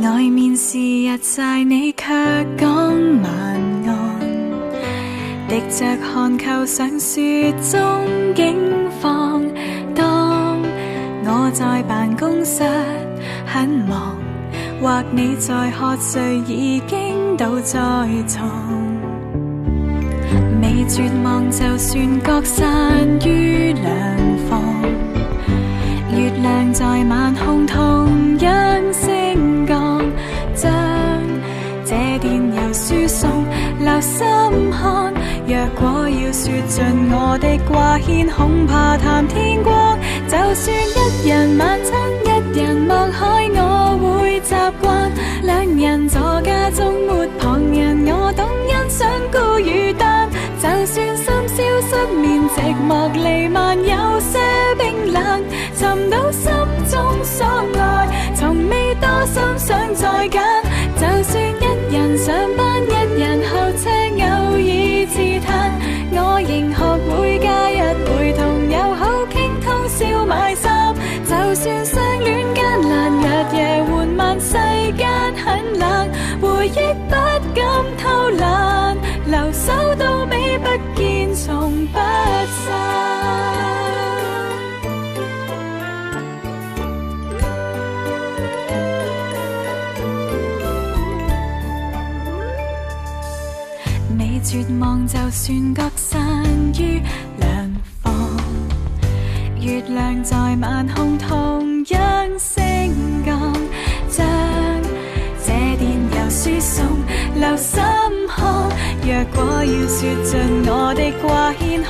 外面是日曬，你卻講晚安，滴着汗扣上雪中景況。當我在辦公室很忙，或你在喝醉已經倒在床，未絕望就算各散於兩方，月亮在晚空同樣升降，將這電郵輸送留心看。若果要說盡我的掛牽，恐怕談天光。就算一人晚餐，一人望海，我會習慣。兩人座駕中沒旁人，我懂欣賞孤與單。就算深宵失眠，寂寞彌漫，有些冰冷，尋到心中所愛，從未多心想再揀。就算一人上班，一人候車，偶爾自嘆，我仍學會假日陪同友好傾通宵買衫。就算相戀艱難，日夜緩慢，世間很冷，回憶不敢偷懶，留守到尾不見，從不散。未絕望就算各散於兩方，月亮在晚空同樣升降，將這電郵輸送留心看。若果要說盡我的掛牽，